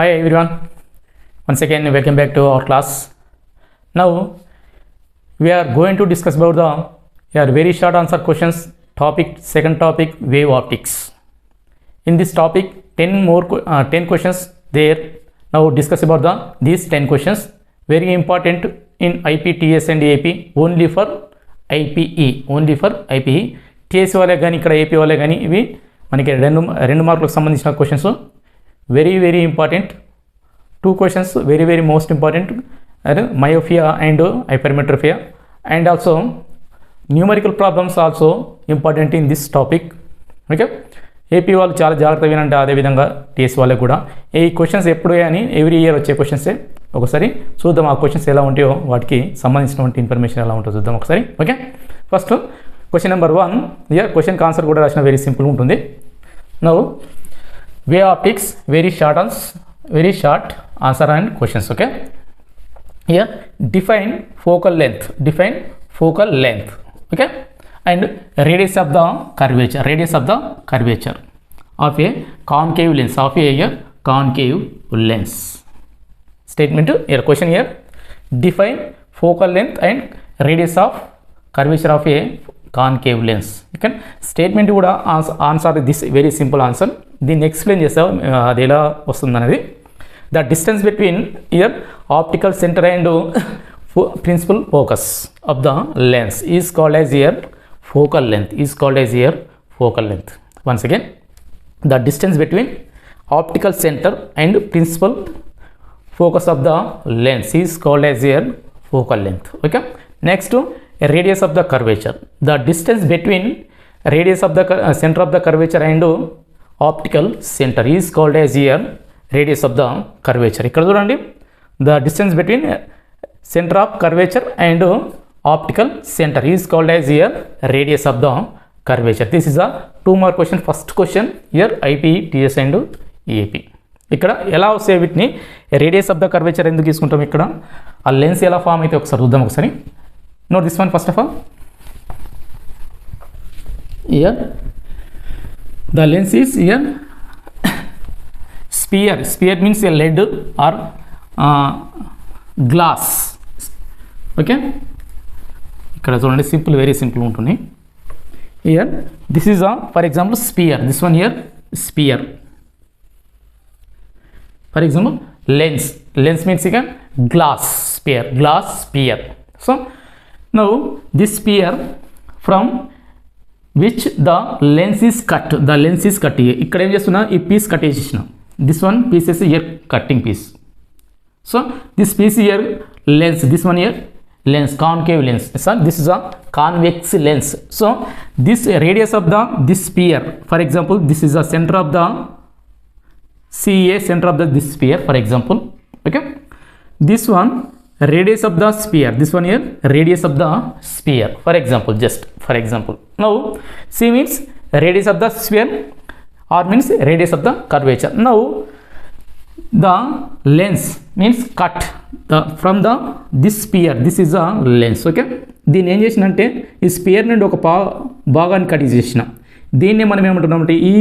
Hi everyone, once again welcome back to our class. Now we are going to discuss about the very short answer questions topic, second topic, wave optics. In this topic 10 questions there. Now discuss about these 10 questions, very important in IP, TS and AP, only for IPE, TS వాళ్ళే కానీ ఇక్కడ AP వాళ్ళే కానీ ఇవి మనకి రెండు మార్కులకు సంబంధించిన questions, very important. Two questions very most important, myopia and hypermetropia, and also numerical problems also important in this topic. Okay, AP వాళ్ళు చాలా జాగ్రత్తగా వినండి, అదేవిధంగా టీఎస్ వాళ్ళకి కూడా ఈ క్వశ్చన్స్ ఎప్పుడు అని ఎవ్రీ ఇయర్ వచ్చే క్వశ్చన్సే. ఒకసారి చూద్దాం ఆ క్వశ్చన్స్ ఎలా ఉంటాయో, వాటికి సంబంధించినటువంటి ఇన్ఫర్మేషన్ ఎలా ఉంటుందో చూద్దాం ఒకసారి. Okay, first question number 1. Year క్వశ్చన్కి ఆన్సర్ కూడా రాసిన వెరీ సింపుల్ ఉంటుంది. Now wave optics, very short answer and questions. Okay, here define focal length, okay, and radius of the curvature of a concave lens, statement here, question here, define focal length and radius of curvature of a concave lens. Okay, statement కూడా answer this very simple answer. దీన్ని explain చేస్తాం అది ఎలా వస్తుంది అనేది. The distance between uh optical centre and principal focus of the lens is called as uh focal length. Once again, the distance between optical centre and principal focus of the lens is called as your focal length. Okay, next radius of the curvature, the distance between radius of the center of the curvature and optical center is called as your radius of the curvature. ఇక్కడ చూడండి, the distance between center of curvature and optical center is called as your radius of the curvature. This is a 2 mark question. First question here IPE, TS and EAP. ఇక్కడ ఎలా వస్తే వీటిని radius of the curvature ఎందుకు తీసుకుంటాం, ఇక్కడ ఆ lens ఎలా form అయితే ఒకసారి చూద్దాం. ఒకసారి note this one. First of all uh the lens is uh sphere means a lead or glass. Okay, ఇక్కడ చూడండి సింపుల్, వెరీ సింపుల్ ఉంటుంది. Uh this is for example sphere, this one uh sphere. For example, lens means again glass sphere. So now this sphere from which the lens is cut ఇక్కడ ఏం చేస్తున్నా, ఈ piece cut చేసేసిన, this one piece is here cutting piece. So this piece here lens, this one here lens, concave lens. So this is a convex lens. So this radius of this sphere, for example, this is the center of the center of this sphere, for example. Okay, this one radius of the sphere, this one here radius of the sphere, for example, just for example. Now C means radius of the sphere, R means radius of the curvature. Now the lens means cut from this sphere, this is a lens. Okay, దీన్ని ఏం చేసినంటే ఈ spear నుండి ఒక భాగాన్ని cut చేసిన, దీన్ని మనం ఏమంటున్నామంటే ఈ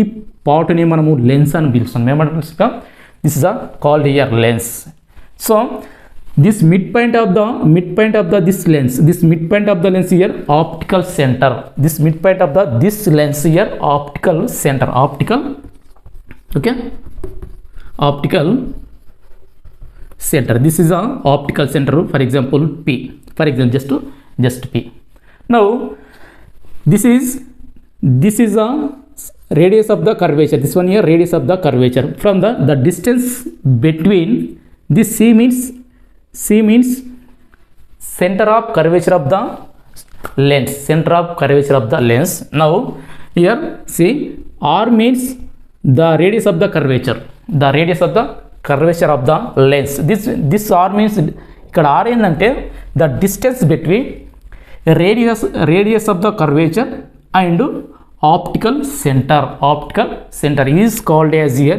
పార్ట్ని మనము లెన్స్ అని పిలుస్తాం. ఏమంటున్నాం, this is called here lens. So this mid point of the this lens, this mid point of the lens here optical centre, this mid point of the this lens here optical centre, okay, optical centre. This is optical centre, for example P, for example just P. Now this is a radius of the curvature, this one here radius of the curvature from the distance between this C means center of curvature of the lens, Now here see R means the radius of the curvature of the lens. This R means ఇక్కడ R ఏంటంటే the distance between radius of the curvature and optical center is called as here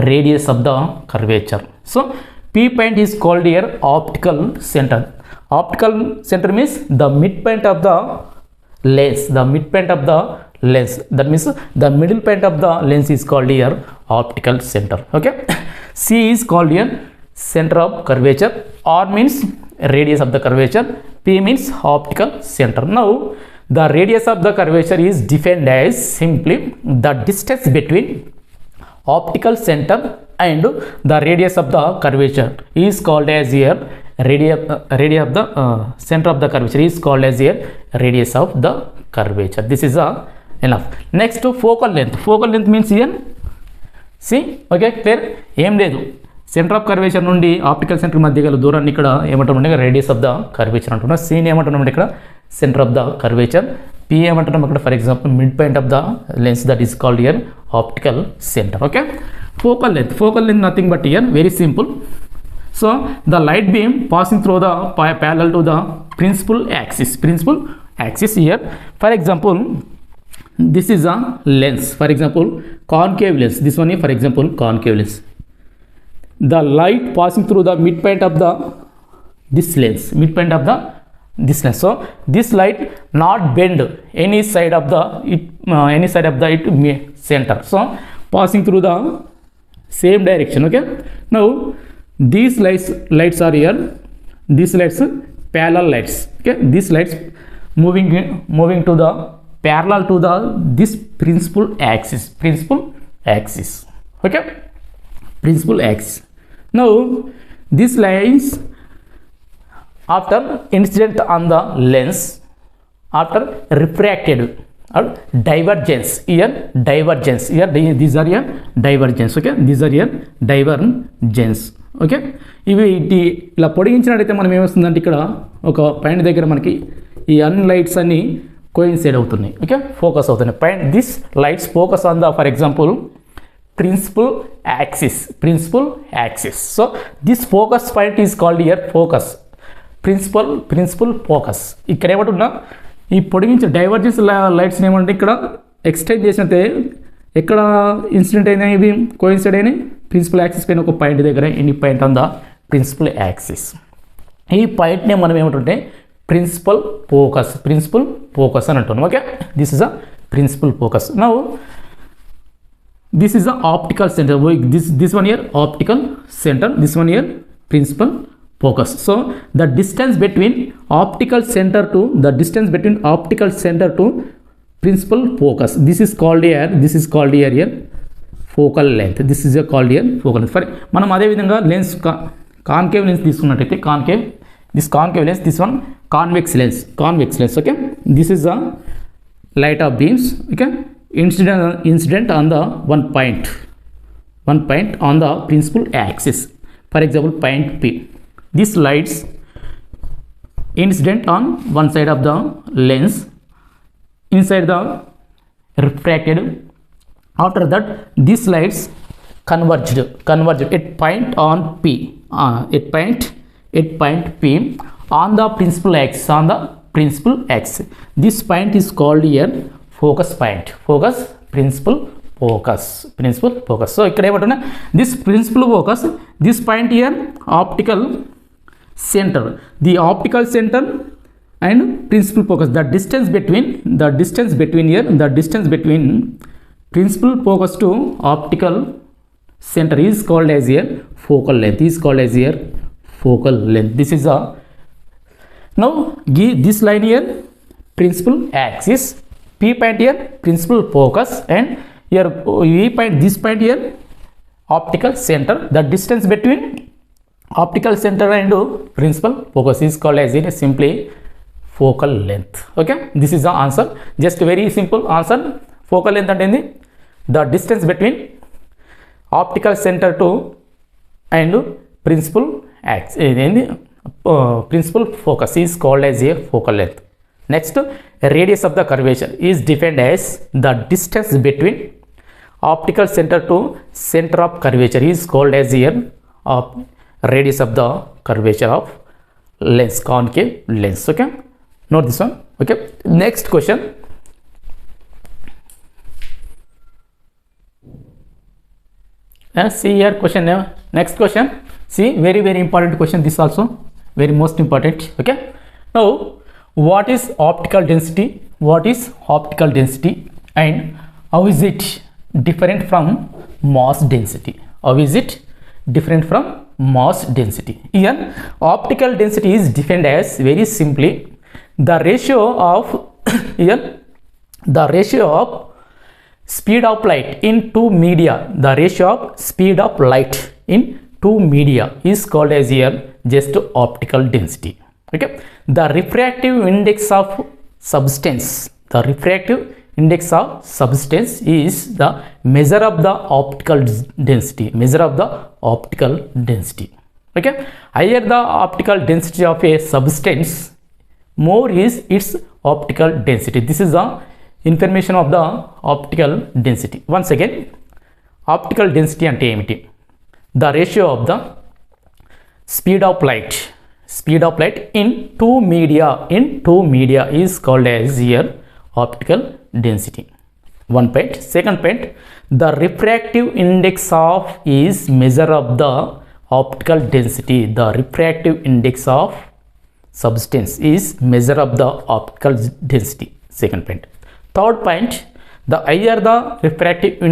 radius of the curvature. So P point is called here optical center. Optical center means the midpoint of the lens, that means the middle point of the lens is called here optical center. Okay, C is called here center of curvature. R means radius of the curvature. P means optical center. Now the radius of the curvature is defined as simply the distance between optical center and the radius of the curvature is called as here radius of the center of the curvature is called as here radius of the curvature. This is enough. Next to focal length. Focal length means here see, okay, clear? Em ledu center of curvature nundi optical center మధ్య గల దూరాన్ని ఇక్కడ ఏమంటామంటే radius of the curvature అంటున్నాం. C ని ఏమంటున్నాం ఇక్కడ centre of the curvature. P ఏమంటున్నాం ఇక్కడ for example mid point of the lens that is called here optical centre. Okay, focal length nothing but here very simple. So the light beam passing through the parallel to the principal axis here. For example, this is a lens, for example concave lens. This one here for example concave lens. The light passing through the midpoint of the this lens. So this light not bend any side of the center. So passing through the same direction. Okay, now these lights are here. These lights parallel lights. Okay, these lights moving to the parallel to the this principal axis. Okay, principal axis. Now these lines after incident on the lens, after refracted or divergence, here these are here divergence. Okay, these are here divergence. Okay, ఇవి ఇలా పొడిగించినట్టయితే మనం ఏమొస్తుందంటే ఇక్కడ ఒక point దగ్గర మనకి ఈ అన్ని లైట్స్ అన్ని కోయిన్సైడ్ అవుతున్నాయి. ఓకే, ఫోకస్ అవుతున్నాయి. Point this lights focus on the for example principal axis. So this focus point is called here focus, principal focus. ఇక్కడ ఏమంటున్నా ఈ పొడిగించిన డైవర్జెన్స్ లైట్స్ ఏమంటే ఇక్కడ ఎక్స్టెండ్ చేసినట్టే ఎక్కడ ఇన్సిడెంట్ అయినా ఇవి కోయిన్సైడ్ అయినాయి ప్రిన్సిపల్ యాక్సిస్ పైన ఒక పాయింట్ దగ్గర any point on the principal axis. ఈ పాయింట్నే మనం ఏమంటుంటే ప్రిన్సిపల్ ఫోకస్ అని అంటున్నాం. Okay, this is a principal focus. Now this is the optical center. This one here optical center, this one here principal focus. So the distance between optical center to principal focus, this is called here focal length. This is called here focal length. For మనం అదే విధంగా lens concave lens తీసుకున్నట్టయితే concave lens, this one convex lens. Okay, this is a light of beams. Okay, incident on the one point on the principal axis, for example point P. These lights incident on one side of the lens inside the refracted. After that these lights converged at point on P, at point P on the principal axis. This point is called here principal focus. So ఇక్కడ ఏమంటున్నా this principal focus, this point here optical center, the optical center and principal focus, the distance between principal focus to optical center is called as here focal length. This is a now this line here principal axis, P point here principal focus, and here this point here optical center. The distance between optical center and principal focus is called as simply focal length. Okay, this is the answer. Just very simple answer. Focal length అంటే the distance between optical center to and principal axis principal focus is called as a focal length. Next, radius of the curvature is defined as the distance between optical center to center of curvature is called as here radius of the curvature of lens, concave lens. Okay, note this one. Okay, next question. See here question. Next question. See, very important question. This also very most important. Okay, now what is optical density and how is it different from mass density? different from mass density. Here optical density is defined as very simply the ratio of here the ratio of speed of light in two media. The ratio of speed of light in two media is called as here just optical density. Okay, the refractive index of substance, the refractive index of substance is the measure of the optical density, measure of the optical density. Okay, higher the optical density of a substance, more is its optical density. This is the information of the optical density. Once again, optical density ante emiti? The ratio of the speed of light in two media is called as here optical density. One point. Second point, the refractive index of is measure of the optical density. The refractive index of substance is measure of the optical density. Second point. Third point, the higher the refractive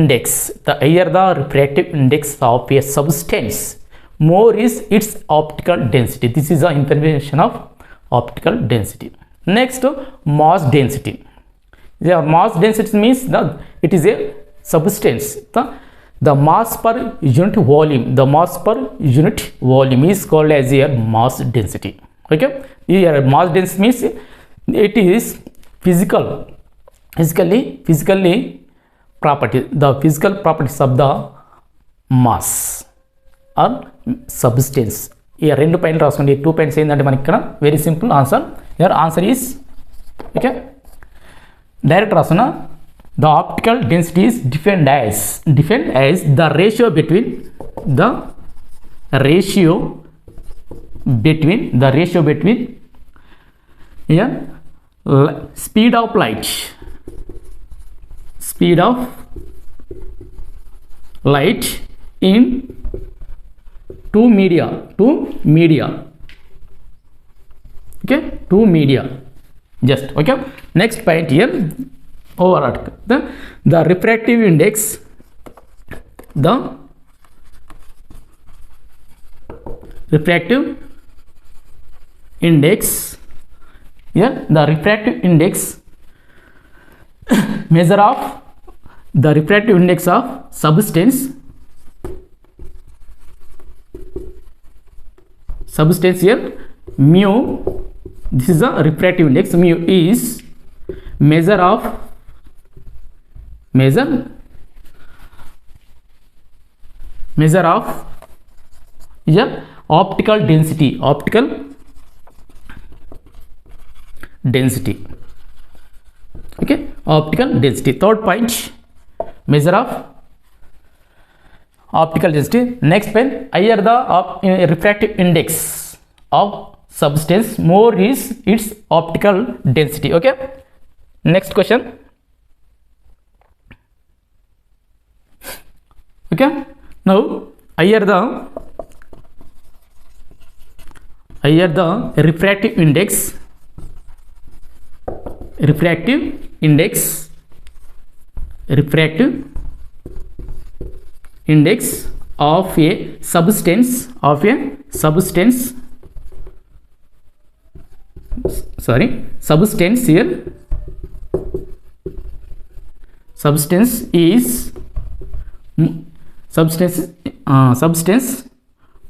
index of a substance, more is its optical density. This is the information of optical density. Next, mass density. The mass density means that it is a substance. The mass per unit volume, is called as here mass density. Okay, here mass density means it is physically property, the physical properties of the mass or substance. Here రెండు పాయింట్లు రాసుకోండి. 2 points ఏంటంటే మనకి ఇక్కడ very simple answer. Here answer is okay direct రాస్తున్నా. The optical density is defined as the ratio between here speed of light in two media. Okay, two media. Just okay. Next point here, overall the refractive index, the refractive index here, the refractive index measure of the refractive index of substance here mu. This is the refractive index. Mu is measure of here optical density. Okay, optical density. Third point, measure of optical density. Next point, higher the refractive index of substance, more is its optical density. Okay, next question. Okay, now higher the refractive index of a substance here, substance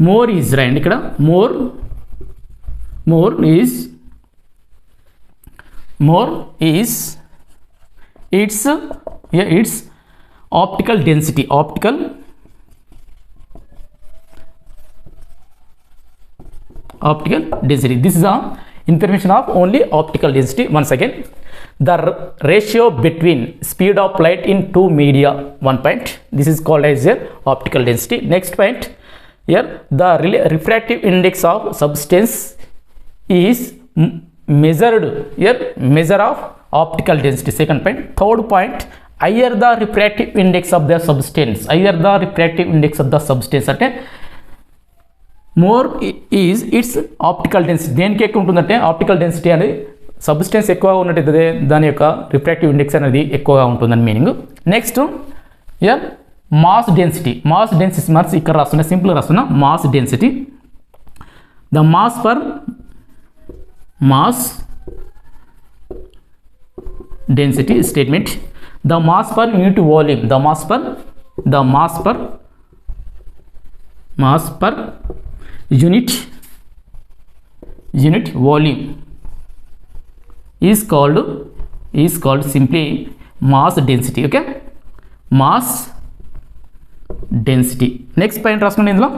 more is right ikkada more is its optical density. This is the information of only optical density. Once again, the ratio between speed of light in two media. One point, this is called as a optical density. Next point, here the refractive index of substance is measured here, measure of optical density. Second point. Third point, higher the refractive index of the substance అంటే more is its optical density. దేనికి ఎక్కువ ఉంటుందంటే optical density అనేది substance ఎక్కువగా ఉన్నట్టయితే దాని యొక్క refractive index అనేది ఎక్కువగా ఉంటుందని meaning. Next here mass density marks ఇక్కడ రాస్తున్నా, సింపుల్ రాస్తున్నా. Mass density, the mass density statement, the mass per unit volume, the mass per unit volume is called simply mass density. Okay, mass density. Next point రాసుకోండి ఇందులో.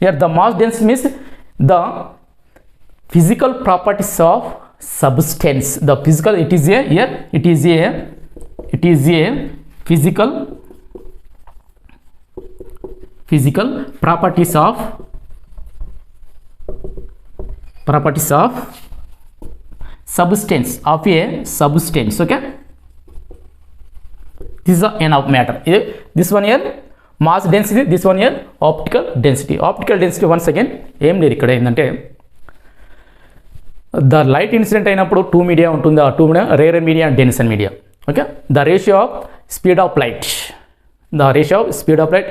Here the mass density means the physical properties of substance. The physical, it is a physical properties of substance of a substance. Okay, this is the end of matter. This one here mass density, this one here optical density. Once again ఏం లేదు ఇక్కడ ఏంటంటే the light incident అయినప్పుడు two media ఉంటుంది. ఆ two media rare media and dense media. Okay, the ratio of speed of light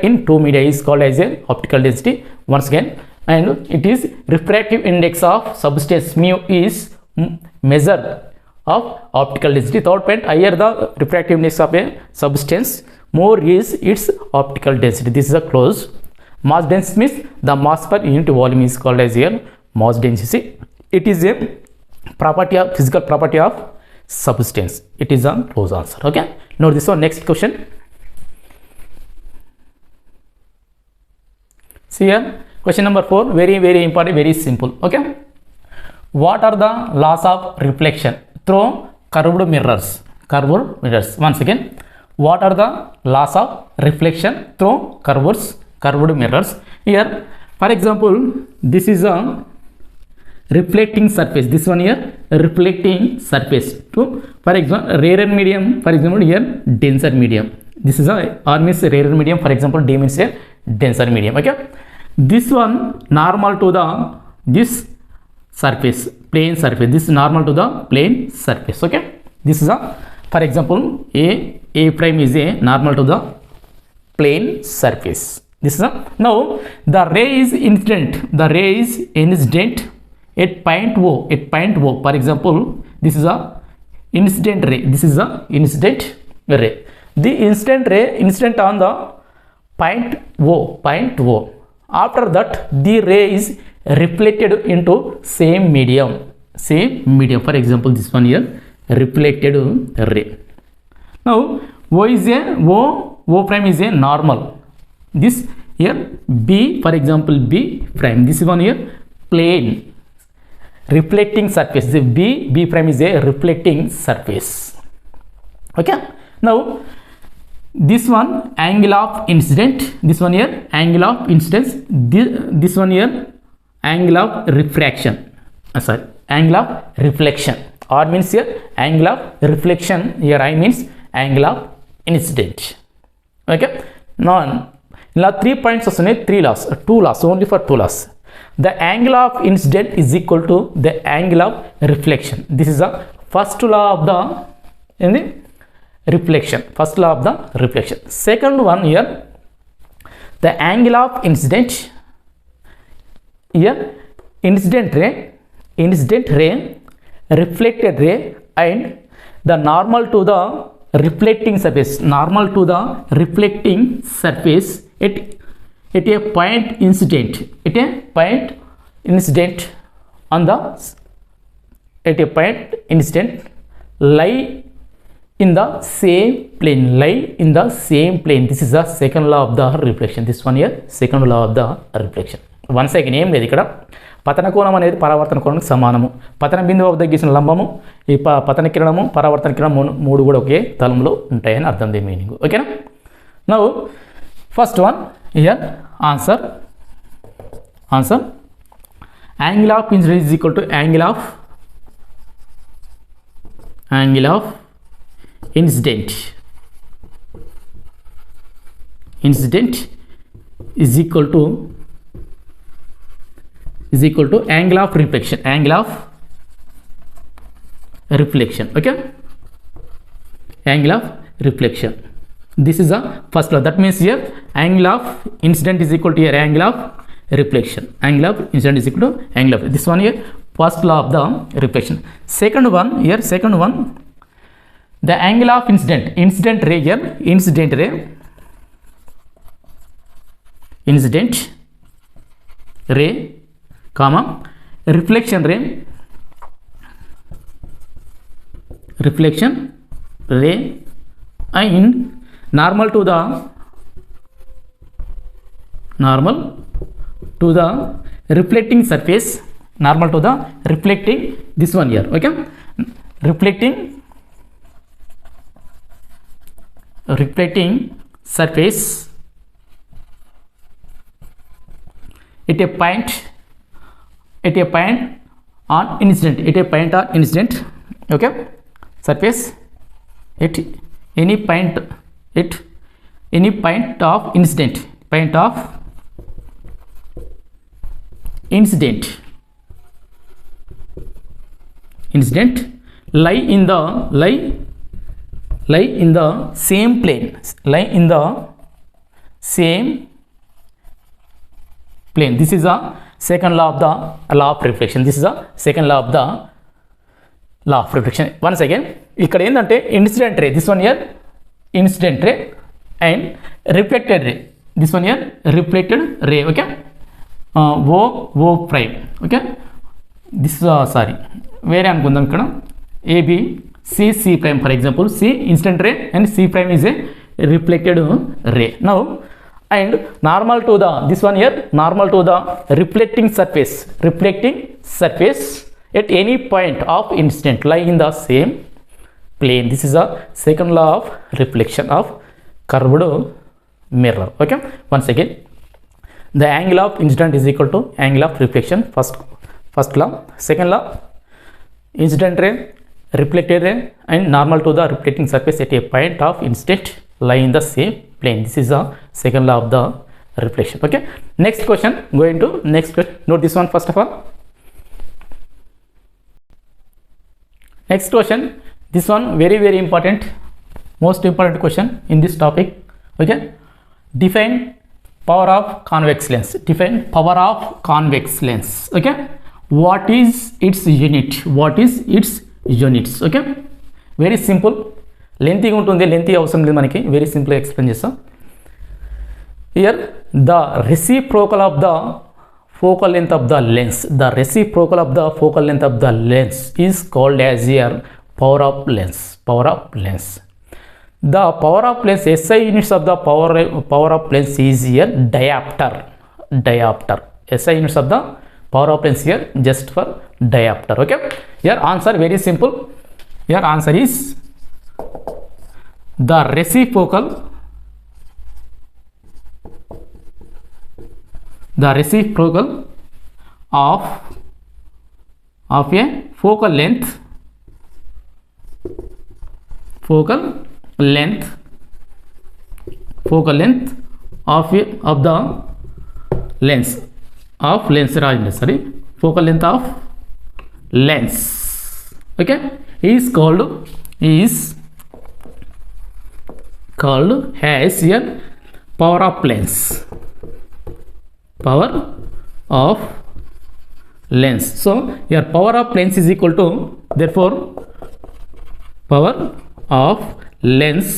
in two media is called as a optical density once again, and it is refractive index of substance mu is measure of optical density. Third point, higher the refractive index of a substance, more is its optical density. This is a close. Mass density means the mass per unit volume is called as here mass density. It is a physical property of substance. It is a close answer. Okay, now this one. Next question. See here, question number 4, very important, very simple. Okay, what are the laws of reflection through curved mirrors? Once again, what are the laws of reflection through curved mirrors? Here, for example, this is a reflecting surface. This one here reflecting surface to, for example, rarer medium. For example, here denser medium. This is a R means rarer medium. For example, D means a denser medium. Okay, this one normal to the this surface, plane surface. This is normal to the plane surface. Okay, this is a, for example, a prime is a normal to the plane surface. This is a, now the ray is incident at point O. For example, this is a incident ray. The incident on the point O. After that, the ray is reflected into same medium. For example, this one here reflected ray. Now O prime is a normal. This here B, for example, B prime. This one here plane reflecting surface. The B prime is a reflecting surface. Okay, now this one angle of incident, this one here angle of incidence, this one here angle of refraction, angle of reflection. R means here angle of reflection, here I means angle of incident. Okay, now 3 points వస్తున్నాయి, 2 laws, only for 2 laws. The angle of incident is equal to the angle of reflection. This is the first law of the reflection. Second one here, the angle of incident, here incident ray, reflected ray, and the normal to the reflecting surface, at a point incident, on the lie in the same plane. This is the second law of the reflection. This one here second law of the reflection. Once again ఏం లేదు ఇక్కడ, పతన కోణం అనేది పరావర్తన కోణానికి సమానము. పతన బిందువు వద్ద గీసిన లంబము, ఈ పతన కిరణము, పరావర్తన కిరణం మూడు కూడా ఒకే తలంలో ఉంటాయని అర్థం, దీని మీనింగ్. ఓకేనా? Now first one here answer angle of incident is equal to angle of incident is equal to angle of reflection. Okay, angle of reflection. This is the first law. That means here angle of incident is equal to here angle of reflection. Angle of incident is equal to angle of this one here first law of the reflection. Second one here, second one, the angle of incident ray here, incident ray comma reflection ray and normal to the reflecting surface, normal to the reflecting this one here, okay, reflecting surface at a point on incident, okay, surface at any point of incident lie in the same plane, This is the second law of the law of reflection. This is the second law of the law of reflection. Once again, ఇక్కడ ఏంటంటే incident ray, this one uh incident ray and reflected ray, this one uh reflected ray, okay, O prime, okay, this sorry వేరే అనుకుందాం ఇక్కడ A B C prime, for example C incident ray and C prime is a reflected ray. Now and normal to the this one here, normal to the reflecting surface at any point of incident lie in the same plane. This is the second law of reflection of curved mirror, okay. Once again, the angle of incident is equal to angle of reflection, first law. Second law, incident ray, reflected ray and normal to the reflecting surface at a point of incident lie in the same plane. This is the second law of the reflection, okay. Next question, going to next question. Note this one first of all. Next question, this one very important, most important question in this topic, okay. Define power of convex lens. Okay. What is its unit? Okay. Very simple. లెంతీగా ఉంటుంది, lengthy అవసరం లేదు మనకి, very సింపుల్గా explain చేస్తాం. Here the reciprocal of the focal length of the lens, is called as here power of lens. The power of lens, SI units of the power of lens is here dioptre. SI units of the power of lens here just for dioptre, okay. Here answer very simple. Here answer is the reciprocal of a focal length of the lens focal length of lens, okay, is called as here power of lens. So here power of lens is equal to, therefore power of lens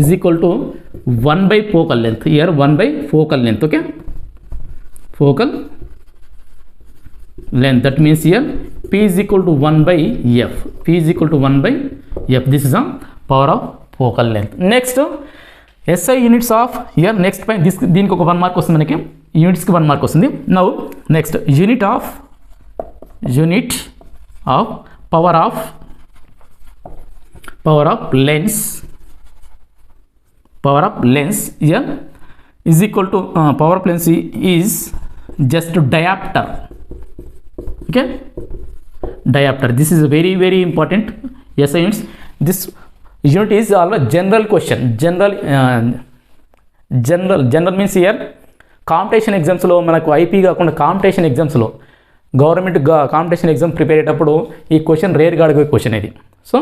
is equal to 1 by focal length. Here 1 by focal length, okay, focal length. That means here P is equal to 1 by F. This is the power of focal length. Next, SI units of here, next point, this దీనికి ఒక 1 mark వస్తుంది మనకి, యూనిట్స్కి 1 mark వస్తుంది. Now next unit of power of lens here is equal to power of lens is just diopter, okay, diopter. This is very important SI units. This unit is always general question. General means here competition ఎగ్జామ్స్లో మనకు IP కాకుండా competition ఎగ్జామ్స్లో government competition exam prepare అయ్యేటప్పుడు ఈ question రేర్గా అడిగే question ఇది. So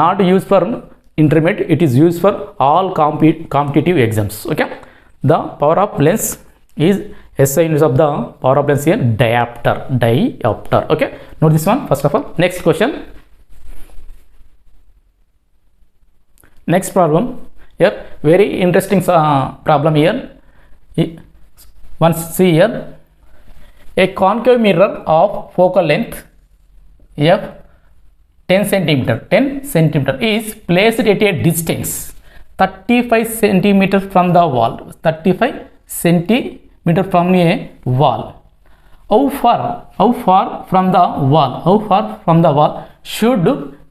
not use for intermediate, it is used for all competitive exams. Okay, the power of lens is SI units of the power of lens here, diopter. Okay, note this one first of all. Next question, next problem here, very interesting problem here. Once see here, a concave mirror of focal length f 10 centimeter is placed at a distance 35 centimeter from the wall. 35 centimeter from a wall. How far from the wall should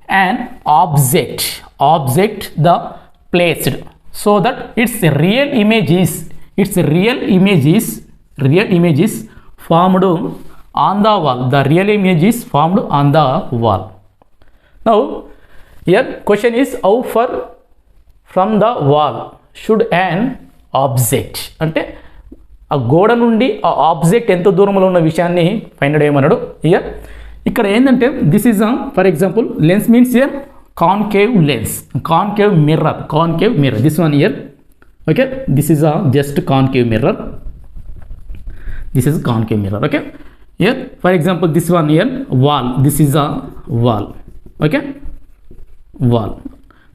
an object the placed so that its real image is formed on the wall. The real image is formed on the wall. Now here question is, how far from the wall should an object, అంటే ఆ గోడ నుండి ఆ object ఎంత దూరంలో ఉన్న విషయాన్ని find out చేయమన్నాడు. హియర్ ఇక్కడ ఏంటంటే this is for example lens means here concave lens, concave mirror, this one here. Okay, this is a just concave mirror, okay. Here for example this one here, wall, this is a wall. Okay, wall,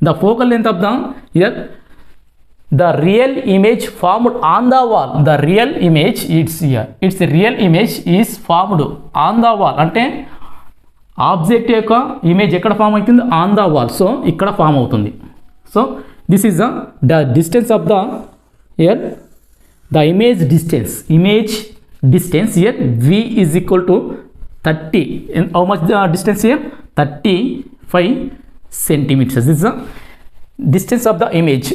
the focal length of the here, the real image formed on the wall, the real image, it's here, its real image is formed on the wall, అంటే object యొక్క image ఎక్కడ form అవుతుంది, on the wall. So ఇక్కడ form అవుతుంది. So this is the distance of the here, the image distance here v is equal to 30. How much the distance here? 35 centimeters. This is the distance of the image.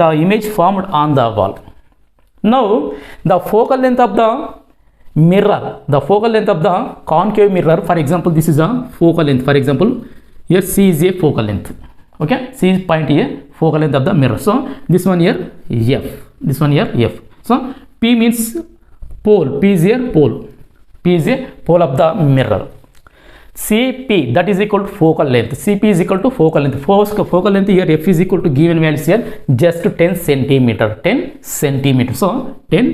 The image formed on the wall. Now the focal length of the mirror, the focal length of the concave mirror, for example this is a focal length. For example here C is a focal length. Okay, C is point here, focal length of the mirror. So this one here F, this one here F. So P means pole, P is here pole, P is a pole of the mirror. CP, that is equal to focal length. CP is equal to focal length. Focal length here F is equal to given values here just 10 centimeter. So 10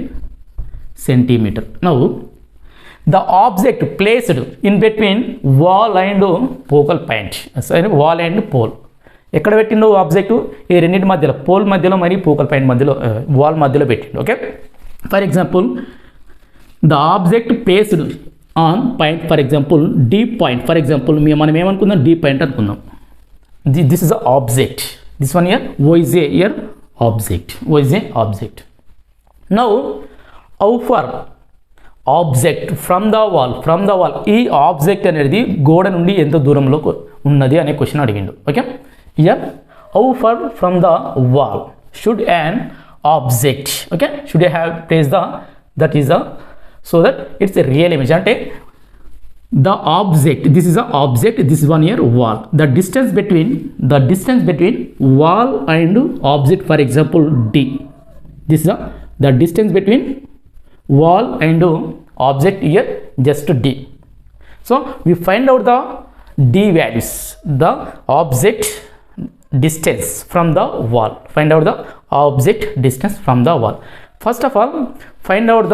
centimeter. Now the object placed in between wall and focal point, sorry, wall and pole. ఎక్కడ పెట్టిండు object, ఈ రెండింటి మధ్యలో, pole మధ్యలో మరియు focal point మధ్యలో, wall మధ్యలో పెట్టిండు. Okay, for example the object placed on point, for example D point. For example మనం ఏమనుకుందాం, డి పాయింట్ అనుకుందాం. This is the object, this one uh O is a uh object. Now how far object from the wall, ఈ object అనేది గోడ నుండి ఎంత దూరంలో ఉన్నది అనే క్వశ్చన్ అడిగిండు. Okay, here how far from the wall should an object, okay, should I have placed that is a, so that it's a real image. అంటే the object, this is a object, this is one here wall, the distance between wall and object, for example D, this is the distance between wall and object here just D. So we find out the D values, the object distance from the wall. Find out the object distance from the wall. First of all, find out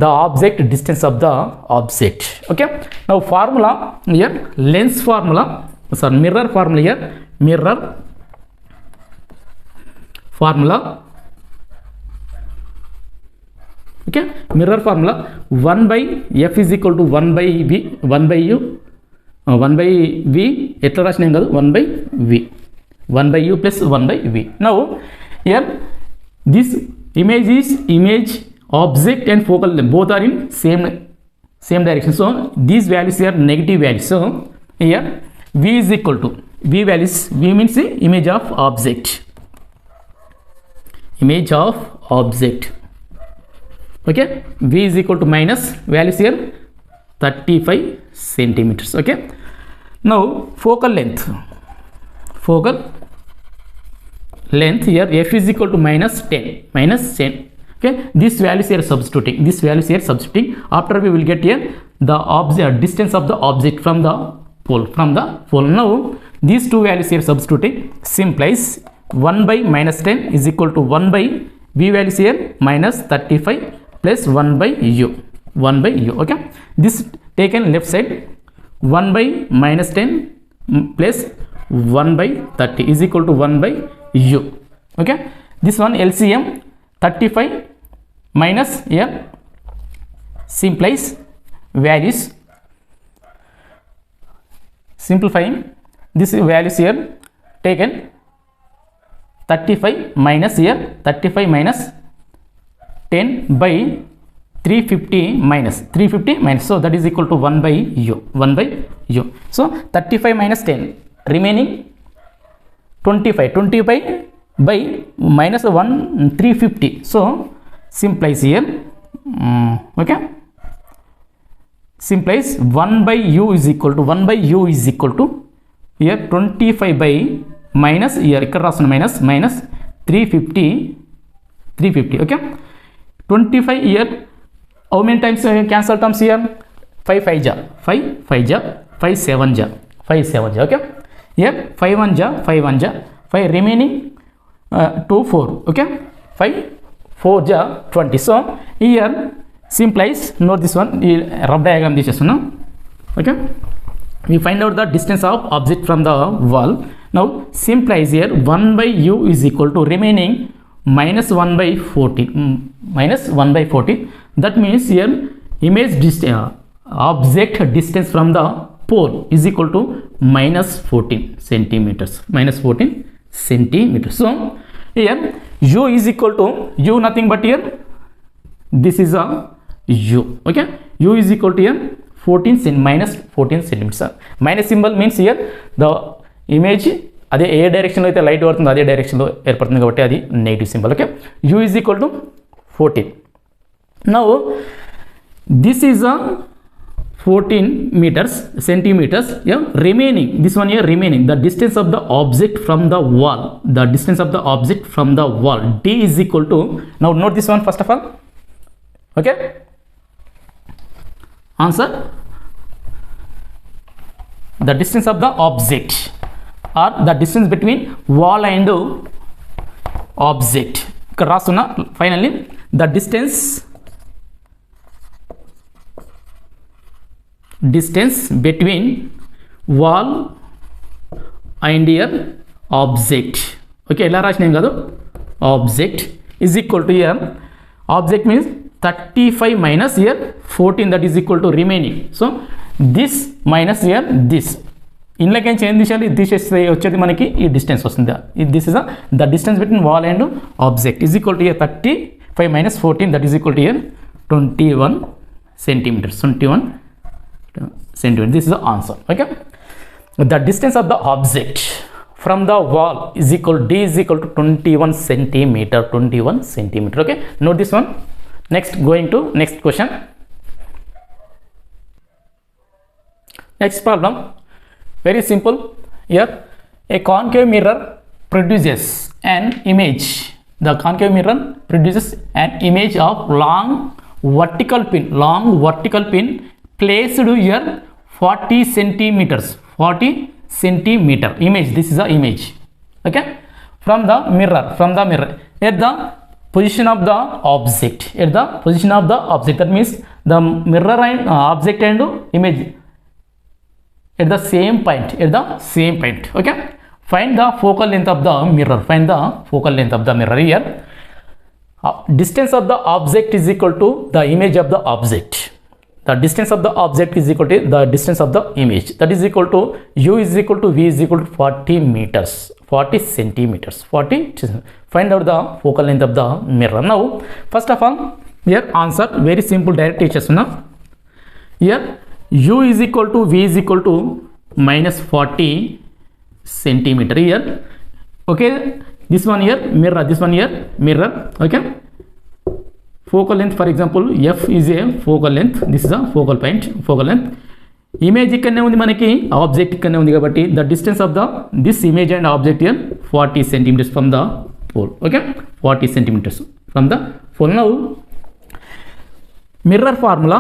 the object distance of the object. Okay, now formula here, lens formula, sorry, mirror formula here, mirror formula. Okay, mirror formula 1 by f is equal to 1 by v, 1 by u, 1 by v, ఎట్లా రాసినాం కదా, 1 by v, 1 by u plus 1 by v. Now here this image is image, object and focal length both are in same direction. So these values are negative values. So here v is equal to, v values, v means the image of object, okay, v is equal to minus values here 35 centimeters. Okay, now focal length here f is equal to minus 10. Okay, this values here substituting, after we will get here the object distance of the object from the pole, Now these two values here substituting simplies 1 by minus 10 is equal to 1 by v values here minus 35 plus 1 by u, 1 by u. Okay, this taken left side 1 by minus 10 plus 1 by 30 is equal to 1 by u. Okay, this one LCM 35 minus here simplies values, simplifying this values here taken 35 minus here 35 minus 10 by 350 minus, so that is equal to 1 by u, 1 by u. So 35 minus 10 remaining 25 by minus 1 350, so simplies here okay, simplies 1 by u is equal to 1 by u is equal to here 25 by minus here ikkada rasuna minus 350 okay, 25 here how many times cancel terms here 5 5 ja 5 5 ja 5 7 ja 5 7 ja okay, here 5 1 ja 5 1 ja 5 remaining 2 4 okay, 5 4 ja 20. So here simplies, note this one rough diagram teesestunna okay, we find out the distance of object from the wall. Now simplies here 1 by u is equal to remaining minus 1 by 40 minus 1 by 40, that means here image object distance from the pole is equal to minus 14 centimeters, minus 14 centimeters. So here u is equal to u nothing but here this is a u okay, u is equal to here 14 minus 14 centimeters. Minus symbol means here the image అదే ఏ డైరెక్షన్లో అయితే light పడుతుందో అదే డైరెక్షన్లో ఏర్పడుతుంది కాబట్టి అది negative symbol okay. u is equal to 14. Now this is a 14 meters centimeters yeah, remaining this one here remaining the distance of the object from the wall, the distance of the object from the wall d is equal to, now note this one first of all okay, answer the distance of the object or the distance between wall and object ఇక్కడ రాస్తున్నా finally the distance between wall and your object okay, ఎలా రాసినాం కదా object is equal to here object means 35 minus here 14 that is equal to remaining, so this minus here this ఇందులోకి ఏం తీసేయాలి, ఇది తీసేస్తే వచ్చేది మనకి ఈ డిస్టెన్స్ వస్తుంది, this is the distance between wall and object is equal to year 35 minus 14 that is equal to here 21 centimeters, 21 centimeters. This is the answer okay. The distance of the object from the wall is equal d is equal to 21 centimeter okay. Note this one. Next, going to next question. Next problem, very simple. Here a concave mirror produces an image, the concave mirror produces an image of long vertical pin placed here 40 centimeters, 40 centimeter image, this is the image okay, from the mirror at the position of the object, that means the mirror and object and image at the same point okay. Find the focal length of the mirror, here distance of the object is equal to the image of the object, the distance of the object is equal to the distance of the image, that is equal to u is equal to v is equal to 40 meters, 40 centimeters, 40. Find out the focal length of the mirror. Now first of all here answer very simple, direct ichestunna. Here u is equal to v is equal to minus 40 centimeter here okay, this one here mirror okay. Focal length for example f is a focal length, this is a focal length. Image ikkane undi manaki, object ikkane undi kabatti the distance of the this image and object here 40 centimeters from the pole okay, 40 centimeters from the pole. Now mirror formula,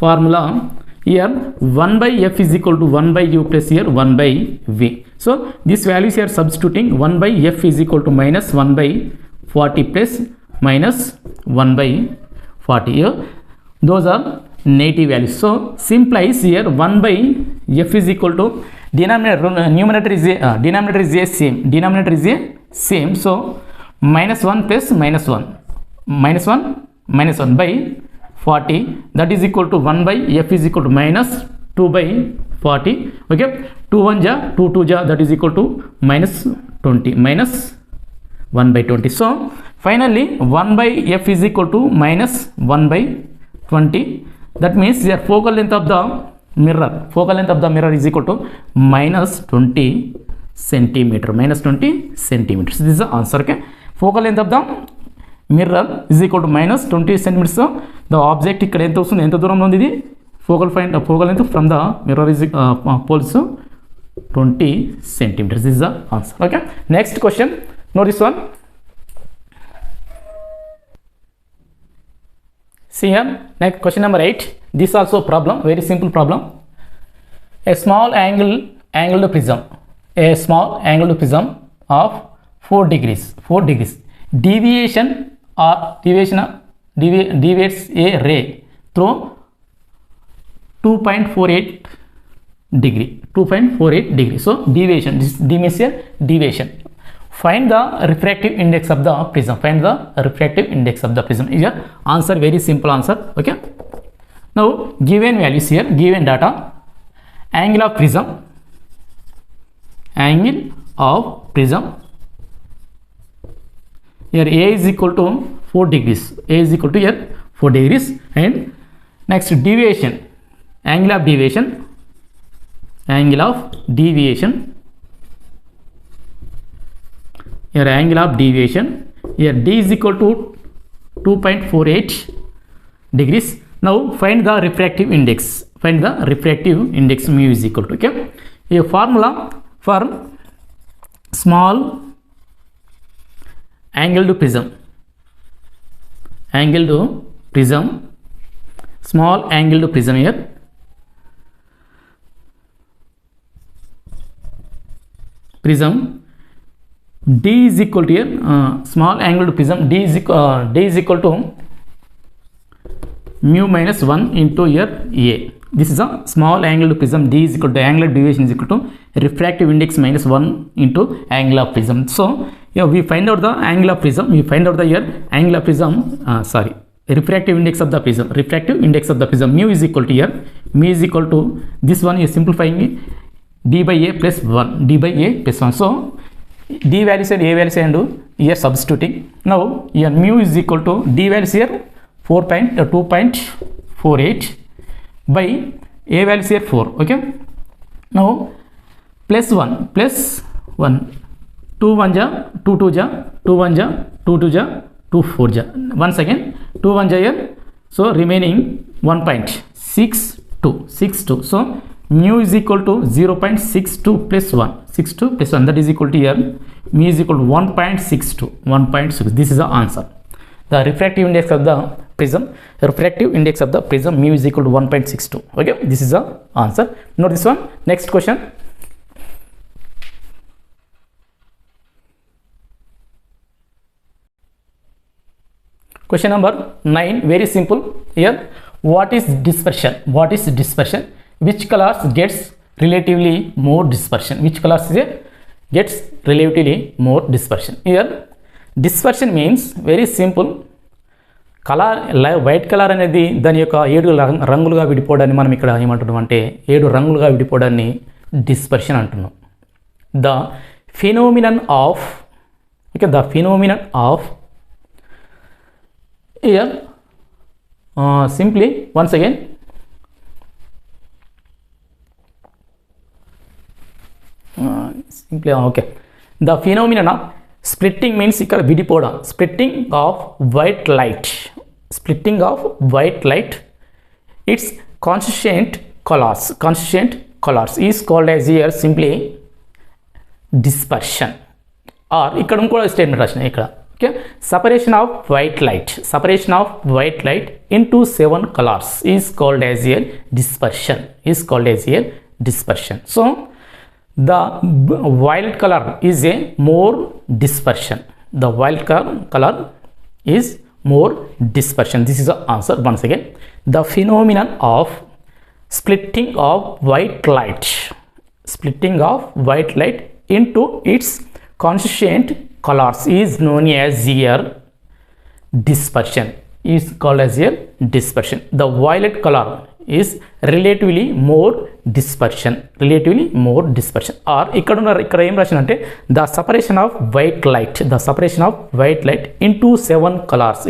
formula here 1 by f is equal to 1 by u plus here 1 by v. So this values here substituting 1 by f is equal to minus 1 by 40 plus minus 1 by 40. Here those are negative values. So simplies here 1 by f is equal to numerator is a same. So minus 1 plus minus 1 by 40, that is equal to 1 by f is equal to minus 2 by 40. Okay, 2 1 ja 2 2 ja, that is equal to minus 20, minus 1 by 20. So finally 1 by f is equal to minus 1 by 20. That means your focal length of the mirror is equal to minus 20 centimeter, minus 20 centimeters. This is the answer. Okay, focal length of the mirror is equal to minus 20 centimeters. So the object ఇక్కడ ఎంత వస్తుంది, ఎంత దూరంలో ఉంది ఇది, focal length from the mirror is poles 20 centimeters. This is the answer. Okay, next question, note this one. See here, next question number 8. This also problem, very simple problem. A small angled prism of 4 degrees deviates a ray through 2.48 degree. So deviation, this means here deviation. Find the refractive index of the prism. Is your answer, very simple answer. Okay, now given values here, given data, angle of prism here a is equal to 4 degrees, here 4 degrees. And next deviation, angle of deviation here, angle of deviation here d is equal to 2.48 degrees. Now find the refractive index, mu is equal to, okay, a formula for small angled prism, small angled prism here, d is equal to here, small angled prism d is equal to mu minus 1 into here a. This is a small angled prism, d is equal to angular deviation is equal to refractive index minus 1 into angle of prism. So yeah, we find out the angle of prism, refractive index of the prism, mu is equal to here, this one is simplifying d by a plus 1. So d values and a values and here substituting. Now here mu is equal to d values here 2.48 by a values here 4. Okay, now plus 1 2 1 ja 2 2 ja 2 1 ja 2 2 ja 2 4 ja, once again 2 1 ja here, so remaining 1.62. So mu is equal to 0.62 plus 1, that is equal to here mu is equal to 1.6. This is the answer. The refractive index of the prism, mu is equal to 1.62. okay, this is the answer. Note this one. Next question, question number 9, very simple. Here, what is dispersion? Which colors gets relatively more dispersion? Here dispersion means very simple. Colour white colour అనేది దాని యొక్క 7 రంగులుగా విడిపోవడాన్ని మనం ఇక్కడ ఏమంటున్నాం అంటే 7 రంగులుగా విడిపోవడాన్ని dispersion అంటున్నాం. The phenomenon of here simply once again okay, the phenomenon of splitting means ఇక్కడ విడిపోవడం, splitting of white light, its consistent colors is called as here simply dispersion. or ఇక్కడ ఇంకో స్టేట్మెంట్ రాసిన, ఇక్కడ Okay, separation of white light into 7 colors is called as a dispersion, so the violet color is a more dispersion, this is the answer. Once again, the phenomenon of splitting of white light into its constituent colors is known as here dispersion, the violet color is relatively more dispersion, or ఇక్కడ ఏం రాసిన అంటే the separation of white light into 7 colors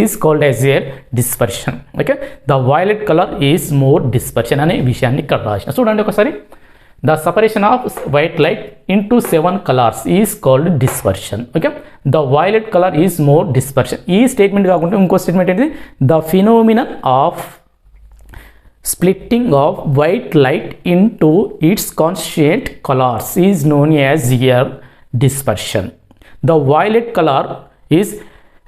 is called as a dispersion. Okay, the violet color is more dispersion అనే విషయాన్ని ఇక్కడ రాసిన. చూడండి ఒకసారి, the separation of white light into 7 colors is called dispersion. Okay, the violet color is more dispersion. ఈ statement కాకుండా ఇంకో statement ఏంటి, the phenomenon of splitting of white light into its constituent colors is known as here dispersion. The violet color is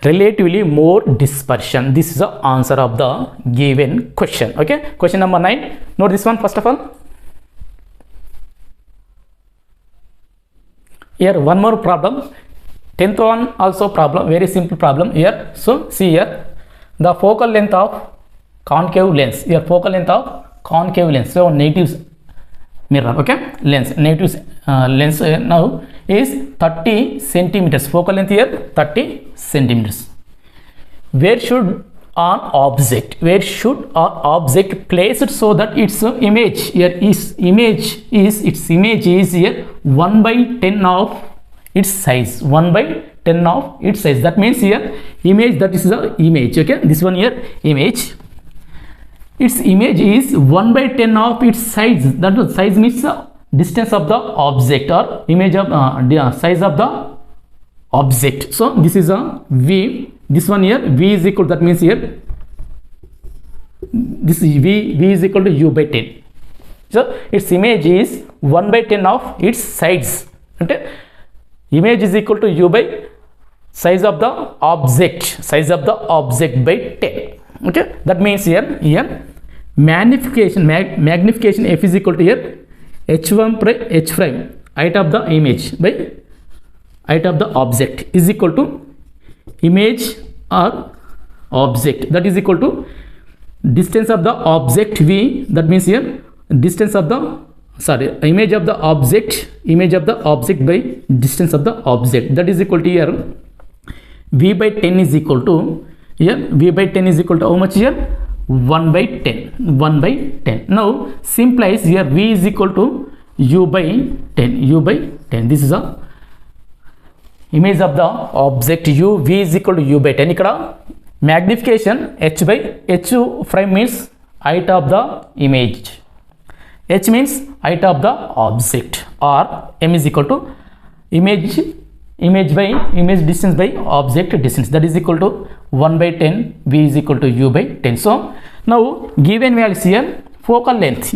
relatively more dispersion. This is the answer of the given question. Okay, question number 9. Note this one first of all. Here one more problem, 10th one also problem, very simple problem here. So see here, the focal length of concave lens, so negative mirror, okay, negative lens now is 30 centimeters, focal length here 30 centimeters. Where should an object placed so that its image is here 1/10 of its size, that means here image, that is the image. Okay, this one here image, its image is 1/10 of its size, that size means the distance of the object or image of size of the object. So this is a v, this one here v is equal, that means here this is v is equal to u/10. So its image is 1/10 of its size, okay, image is equal to u by size of the object by 10. Okay, that means here magnification f is equal to here h1 h prime height of the image by height of the object is equal to image or object, that is equal to distance of the object v, that means here distance of the image of the object by distance of the object, that is equal to here v/10 is equal to here how much here 1/10. Now simplifies here v is equal to u/10. This is a image of the object v is equal to u/10. ఇక్కడ magnification h prime means height of the image, h means height of the object, or m is equal to image distance by object distance, that is equal to 1/10, v is equal to u/10. So now given values here, focal length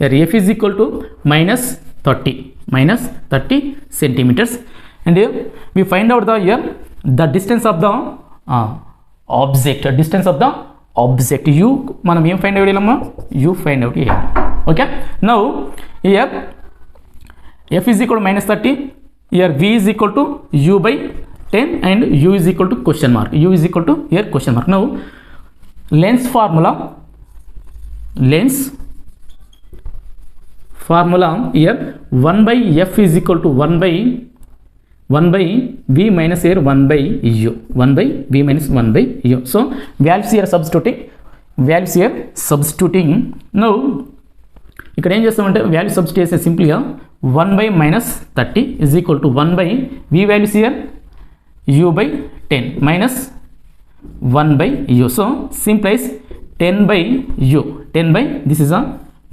here f is equal to minus 30 centimeters, and here we find out the distance of the object, u మనం ఏం find out చేయాలమ్మా, u find out చేయాలి. Okay, now here f is equal to minus 30, here v is equal to u/10 and u is equal to question mark, here question mark. Now lens formula here 1/f is equal to 1/v minus here 1/u, so values here substituting. Now ఇక్కడ ఏం చేస్తామంటే value substitute చేస్తే సింపుల్గా 1/-30 is equal to 1/v values here u/10 minus 1/u, so simplies 10/u, this is a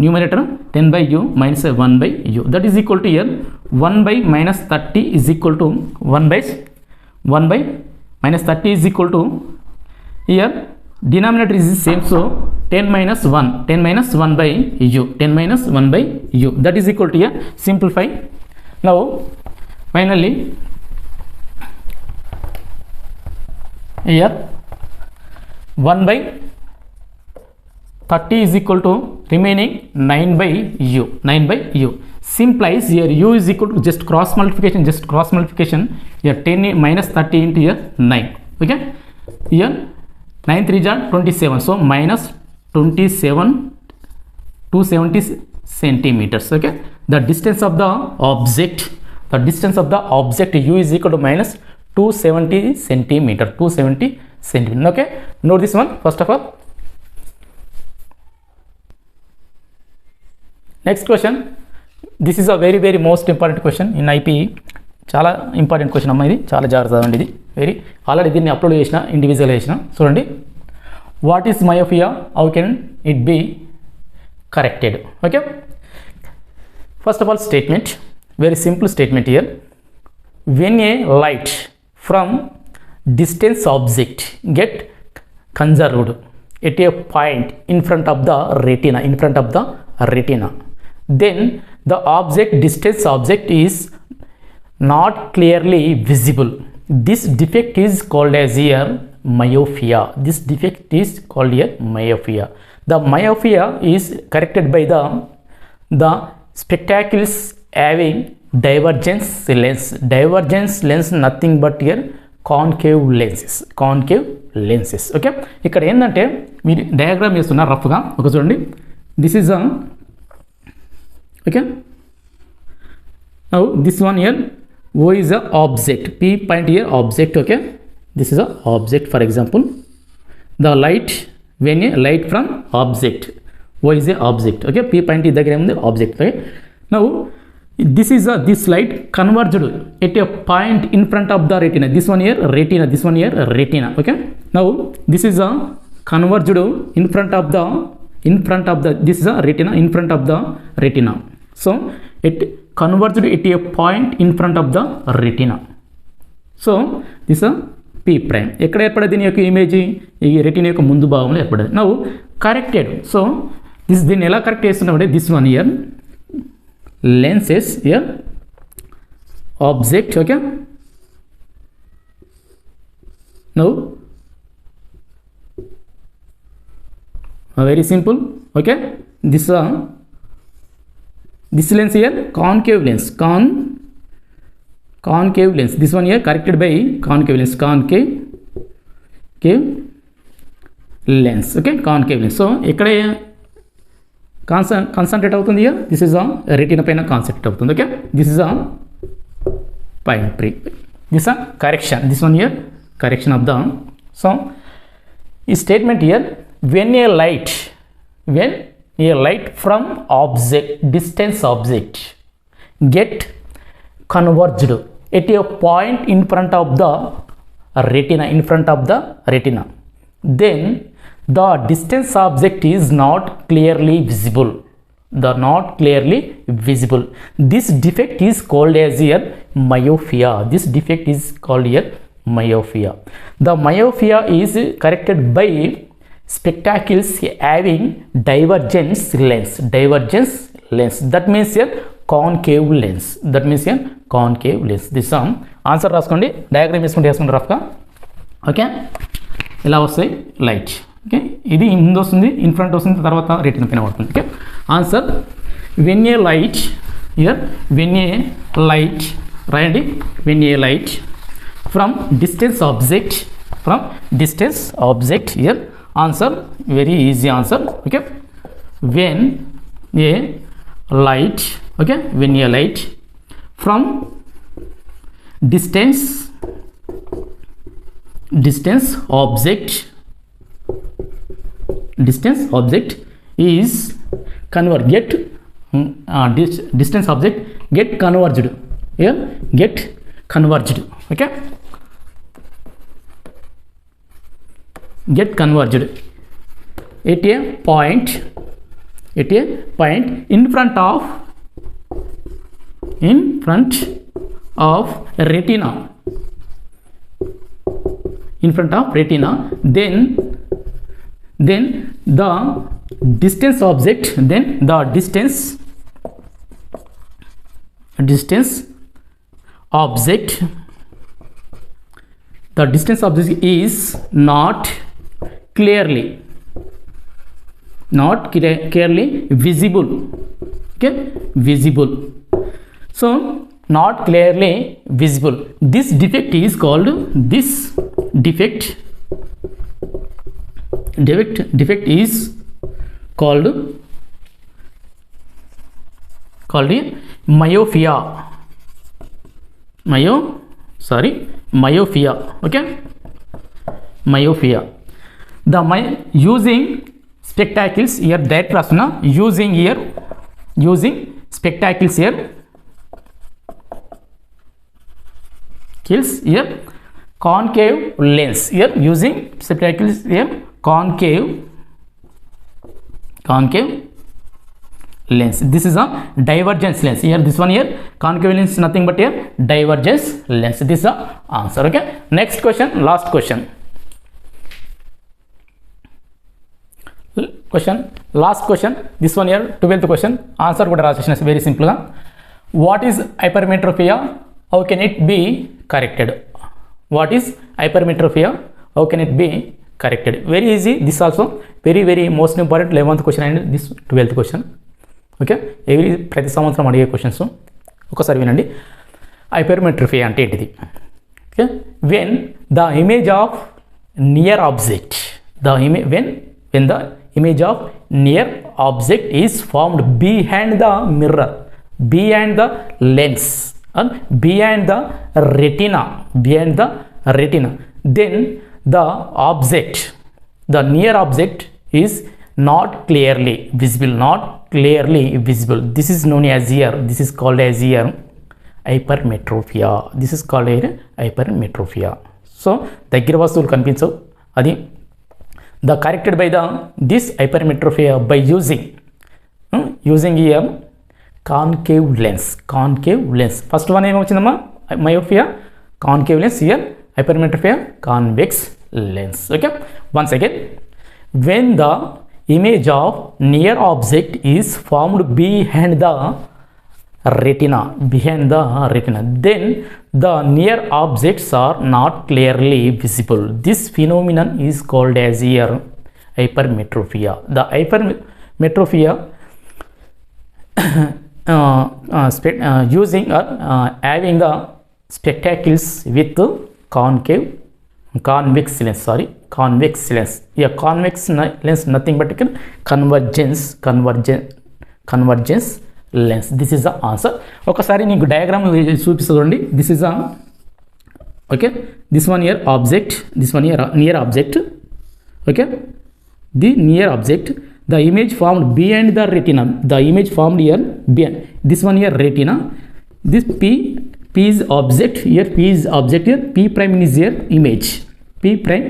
numerator, 10/u minus 1/u, that is equal to here 1/-30 is equal to 1/-30 is equal to here denominator is the same, so 10 minus 1 by u, 10 minus 1 by u, that is equal to here, simplify. Now finally here 1 by 30 is equal to remaining 9 by u, simplies here u is equal to just cross multiplication, here 10 minus 30 into here 9, okay, here 9 3 are 27, so minus 270 centimeters, okay. The distance of the object u is equal to minus 270 centimeter, okay. Note this one first of all. Next question, this is a very most important question in IPE, చాలా important question అమ్మా, ఇది చాలా జాగ్రత్తగా చదవండి, ఇది already దీన్ని upload చేసిన, individual చేసిన, చూడండి. What is myopia, how can it be corrected, okay. First of all statement, very simple statement here. when a light from distance object get conserved at a point in front of the retina, then the distance object is not clearly visible. This defect is called as here myopia. The myopia is corrected by the spectacles having divergence lens, nothing but here concave lenses, okay. ఇక్కడ ఏంటంటే మీరు diagram చేస్తున్నారు రఫ్గా, ఒక చూడండి. This is okay. Now this one here O is a object, P point here object, okay. This is a object, for example the light, when a light from object, O is a object, okay. P point is the object, okay. Now this is this light converged at a point in front of the retina, this one here retina, okay. Now this is a converged in front of the this is a retina, in front of the retina, so it converged at a point in front of the retina, so this is a P prime. ఎక్కడ ఏర్పడేది దీని యొక్క image, ఈ retina యొక్క ముందు భాగంలో ఏర్పడేది. Now corrected, so దీన్ని ఎలా correct చేస్తున్నామంటే this one year lenses here object, okay. Now very simple, okay. This lens here concave lens, this one here corrected by concave lens, concave lens, okay, concave lens. So ఇక్కడ concentrate అవుతుంది here, this is a retina పైన concentrate అవుతుంది, okay. This is a point pre, this is a correction, this one here correction of the. So is statement here, when a light from distance object get converged at a point in front of the retina, then the distance object is not clearly visible. This defect is called as here myopia. The myopia is corrected by spectacles having divergence lens, that means here concave lens, this sum answer రాసుకోండి, diagram వేసుకుంటే రఫ్గా, okay. ఇలా వస్తాయి light, okay. ఇది ముందు వస్తుంది, in front వస్తుంది, తర్వాత రెటినా పైన పడుతుంది, okay. Answer when a light రాయండి, when a light from distance object here, answer very easy answer, okay. When a light from distance object is distance object get converged here, okay. Get converged at a point in front of retina, then then the distance object, then the distance object, the distance object is not clearly visible. Okay, visible. So not clearly visible, this defect is called, this defect is called myopia. Myopia. Okay, myopia. The using spectacles here, direct prasna, using spectacles here, concave lens here, using spectacles here, concave lens. This is a divergence lens here. This one here, concave lens, nothing but here divergence lens. This is the answer. Okay, next question, last question. Last question. This one here, 12th question. Answer kuda rasesina very simple ga. What is hypermetropia? How can it be corrected? What is hypermetropia? How can it be corrected? Very easy. This also very most important 11th question and this 12th question. Okay, ప్రతి సంవత్సరం అడిగే questions ఒకసారి వినండి. Hypermetropia అంటే ఏంటిది? Okay, when the image of near object, when the image of near object is formed behind the mirror, behind the lens, and behind the retina, then the near object is not clearly visible. This is known as here, this is called as here hypermetropia. This is called a hypermetropia. So దగ్గర వస్తువులు కనిపించవు, అది the corrected by this hypermetropia by using here concave lens. First one ఏం వచ్చిందమ్మా? myopia, concave lens. Here hypermetropia, convex lens. Okay, once again, when the image of near object is formed behind the retina, then the near objects are not clearly visible. This phenomenon is called as here hypermetropia. The hypermetropia using or having the spectacles with convex lens. Yeah, convex lens, nothing but convergence lens. This is the answer. ఒకసారి నీకు diagram చూపిస్తుందండి. This is a, okay, this one here object, this one here near object. Okay, the near object, the image formed behind the retina, the image formed here behind this one here retina. This P is object here, P is object here, P prime is here image, P prime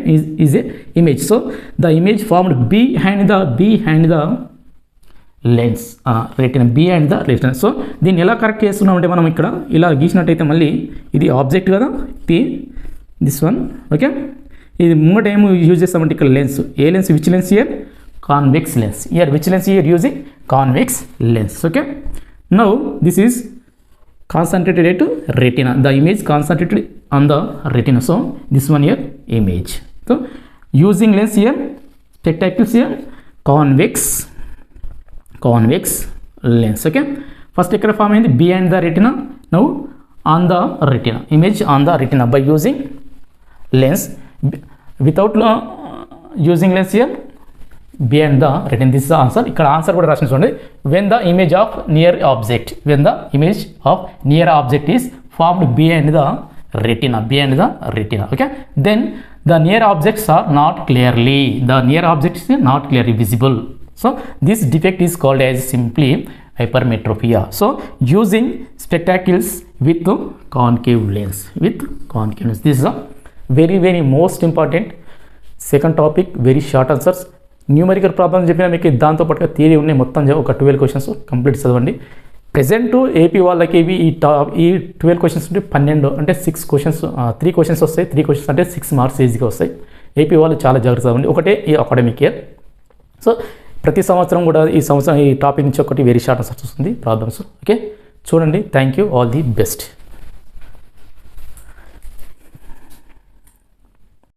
is a image. So the image formed behind the lens, retina, behind the retina. So దీన్ని ఎలా correct చేస్తున్నామంటే మనం ఇక్కడ ఇలా గీసినట్టయితే మళ్ళీ ఇది object కదా P, this one. Okay, ఇది ముంగట ఏమో యూజ్ చేస్తామంటే ఇక్కడ lens, A lens, which lens here? Convex lens. Here which lens here? Using convex lens. Okay, now this is concentrated at retina, the image concentrated on the retina. So this one here image. So using lens here, spectacles here, convex lens. Okay, first ikkada form ayindi behind the retina, now on the retina, image on the retina by using lens. Without using lens here, behind the retina. This is the answer. ikkada answer kuda rasina chudandi. When the image of near object is formed behind the retina, okay, then the near objects are not clearly visible. So this defect is called as simply hypermetropia. So using spectacles with concave lens, this is a very most important second topic. Very short answers. Numerical problems చెప్పినా మీకు దాంతో పాటుగా theory ఉన్నాయి, మొత్తం ఒక 12 questions complete చదవండి. Present AP వాళ్ళకి ఇవి ఈ 12 క్వశ్చన్స్ ఉంటే 12 అంటే 6 క్వశ్చన్స్, 3 క్వశ్చన్స్ వస్తాయి. 3 క్వశ్చన్స్ అంటే 6 మార్క్స్ ఈజీగా వస్తాయి. ఏపీ వాళ్ళు చాలా జాగ్రత్త చదవండి. ఒకటే ఈ అకాడమిక్ ఇయర్ సో ప్రతి సంవత్సరం కూడా ఈ సంవత్సరం ఈ టాపిక్ నుంచి ఒకటి వెరీ షార్ట్ ఆన్సర్స్ వస్తుంది ప్రాబ్లమ్స్. ఓకే, చూడండి. Thank you, all the best.